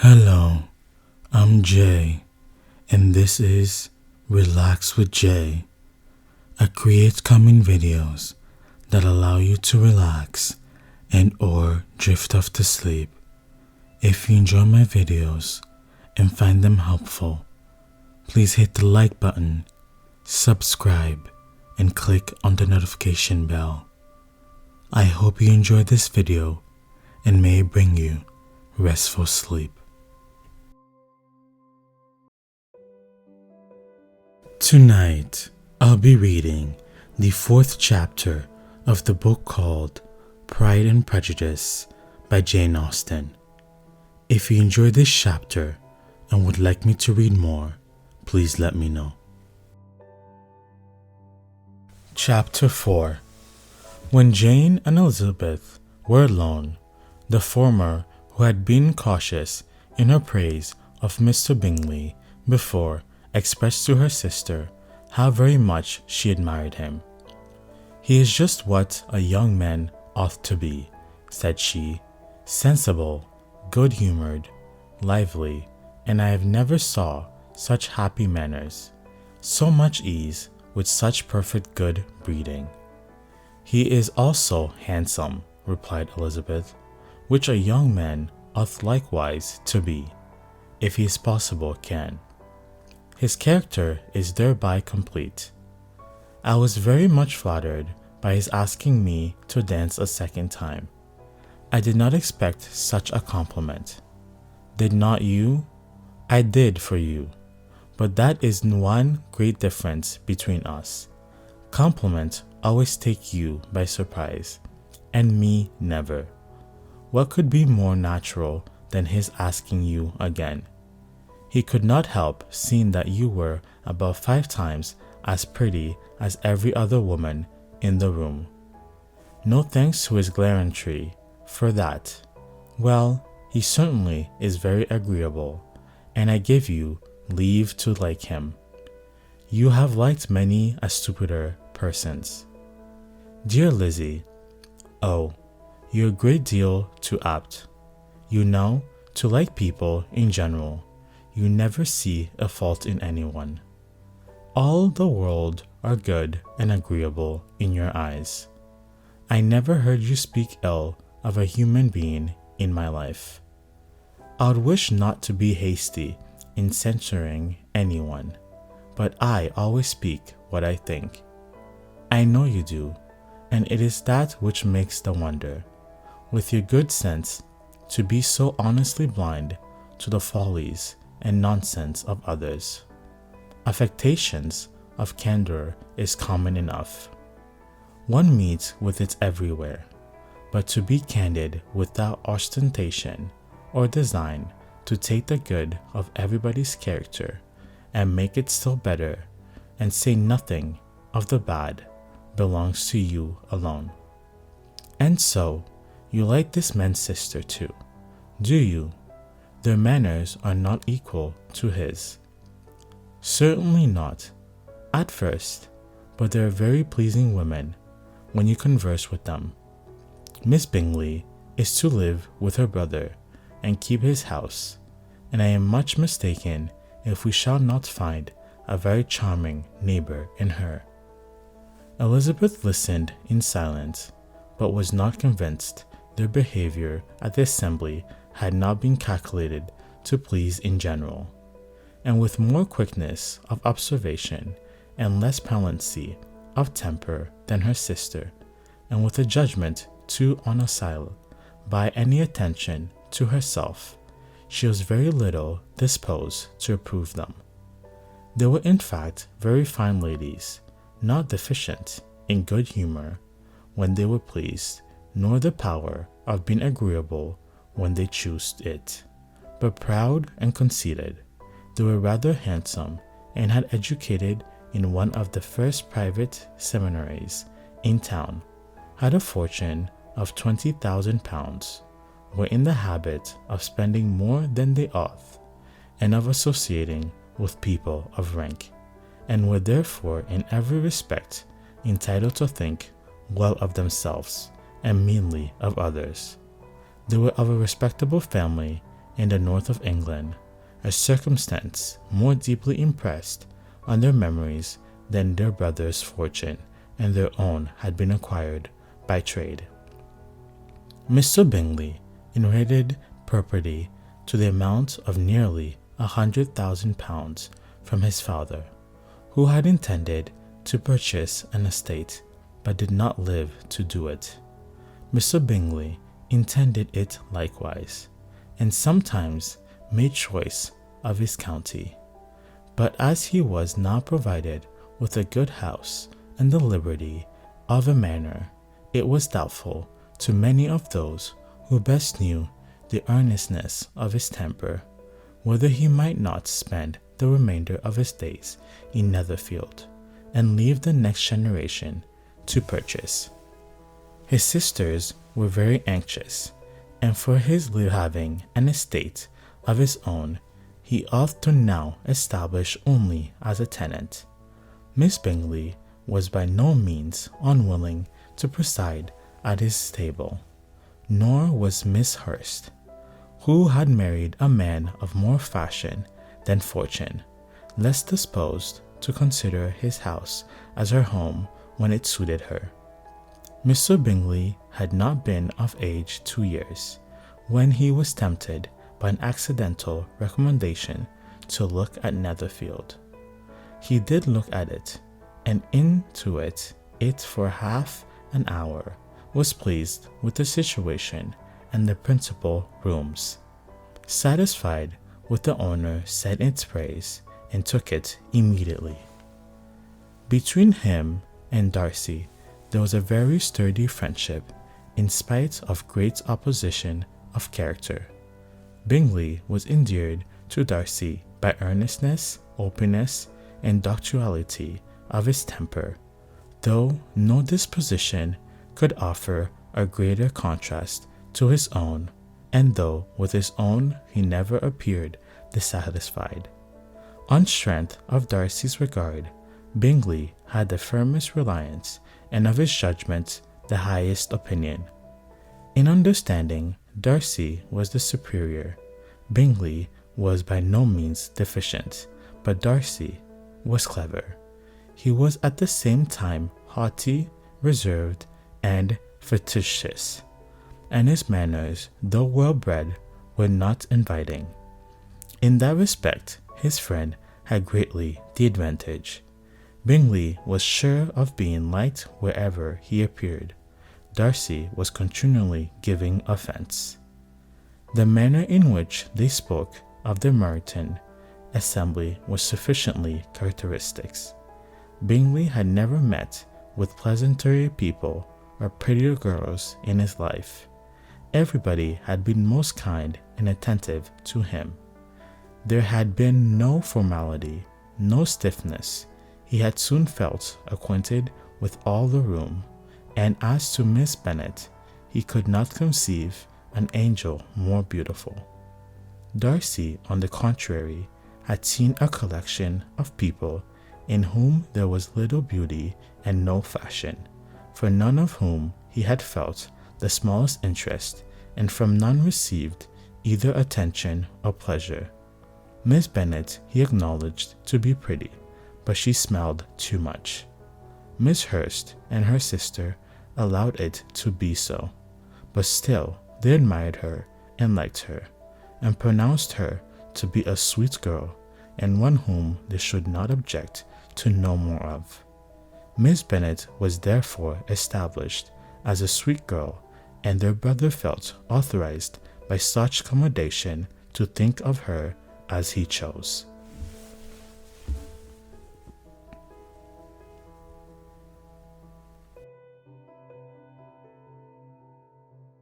Hello, I'm Jay, and this is Relax with Jay. I create calming videos that allow you to relax and or drift off to sleep. If you enjoy my videos and find them helpful, please hit the like button, subscribe, and click on the notification bell. I hope you enjoyed this video and may it bring you restful sleep. Tonight, I'll be reading the 4th chapter of the book called Pride and Prejudice by Jane Austen. If you enjoyed this chapter and would like me to read more, please let me know. Chapter 4. When Jane and Elizabeth were alone, the former, who had been cautious in her praise of Mr. Bingley before, expressed to her sister how very much she admired him. "He is just what a young man ought to be," said she, "sensible, good-humored, lively, and I have never saw such happy manners, so much ease, with such perfect good breeding." "He is also handsome," replied Elizabeth, "which a young man ought likewise to be, if he is possible can. His character is thereby complete. I was very much flattered by his asking me to dance a second time. I did not expect such a compliment. Did not you? I did for you, but that is one great difference between us. Compliments always take you by surprise, and me never. What could be more natural than his asking you again? He could not help seeing that you were about 5 times as pretty as every other woman in the room. No thanks to his gallantry for that. Well, he certainly is very agreeable, and I give you leave to like him. You have liked many a stupider persons. Dear Lizzie, oh, you're a great deal too apt, you know, to like people in general. You never see a fault in anyone. All the world are good and agreeable in your eyes. I never heard you speak ill of a human being in my life. I would wish not to be hasty in censuring anyone, but I always speak what I think. I know you do, and it is that which makes the wonder, with your good sense, to be so honestly blind to the follies and nonsense of others. Affectations of candor is common enough. One meets with it everywhere, but to be candid without ostentation or design to take the good of everybody's character and make it still better and say nothing of the bad belongs to you alone. And so, you like this man's sister too, do you? Their manners are not equal to his. Certainly not, at first, but they are very pleasing women when you converse with them. Miss Bingley is to live with her brother and keep his house, and I am much mistaken if we shall not find a very charming neighbor in her. Elizabeth listened in silence, but was not convinced their behavior at the assembly had not been calculated to please in general, and with more quickness of observation and less pallancy of temper than her sister, and with a judgment too unassailed by any attention to herself, she was very little disposed to approve them. They were in fact very fine ladies, not deficient in good humour when they were pleased, nor the power of being agreeable when they chose it, but proud and conceited. They were rather handsome and had educated in one of the first private seminaries in town, had a fortune of £20,000, were in the habit of spending more than they ought, and of associating with people of rank, and were therefore in every respect entitled to think well of themselves and meanly of others. They were of a respectable family in the north of England, a circumstance more deeply impressed on their memories than their brother's fortune and their own had been acquired by trade. Mr. Bingley inherited property to the amount of nearly £100,000 from his father, who had intended to purchase an estate but did not live to do it. Mr. Bingley intended it likewise, and sometimes made choice of his county. But as he was now provided with a good house and the liberty of a manor, it was doubtful to many of those who best knew the earnestness of his temper, whether he might not spend the remainder of his days in Netherfield, and leave the next generation to purchase. His sisters were very anxious, and for his having an estate of his own, he ought to now establish only as a tenant. Miss Bingley was by no means unwilling to preside at his table, nor was Miss Hurst, who had married a man of more fashion than fortune, less disposed to consider his house as her home when it suited her. Mr. Bingley had not been of age 2 years, when he was tempted by an accidental recommendation to look at Netherfield. He did look at it, and into it for half an hour, was pleased with the situation and the principal rooms. Satisfied with the owner, said its praise, and took it immediately. Between him and Darcy there was a very sturdy friendship, in spite of great opposition of character. Bingley was endeared to Darcy by earnestness, openness, and ductility of his temper, though no disposition could offer a greater contrast to his own, and though with his own he never appeared dissatisfied. On strength of Darcy's regard, Bingley had the firmest reliance, and of his judgment the highest opinion. In understanding, Darcy was the superior. Bingley was by no means deficient, but Darcy was clever. He was at the same time haughty, reserved, and facetious, and his manners, though well-bred, were not inviting. In that respect, his friend had greatly the advantage. Bingley was sure of being liked wherever he appeared. Darcy was continually giving offence. The manner in which they spoke of the Meryton assembly was sufficiently characteristic. Bingley had never met with pleasanter people or prettier girls in his life. Everybody had been most kind and attentive to him. There had been no formality, no stiffness. He had soon felt acquainted with all the room, and as to Miss Bennet, he could not conceive an angel more beautiful. Darcy, on the contrary, had seen a collection of people in whom there was little beauty and no fashion, for none of whom he had felt the smallest interest, and from none received either attention or pleasure. Miss Bennet he acknowledged to be pretty, but she smelled too much. Miss Hurst and her sister allowed it to be so, but still they admired her and liked her, and pronounced her to be a sweet girl, and one whom they should not object to know more of. Miss Bennet was therefore established as a sweet girl, and their brother felt authorized by such commendation to think of her as he chose.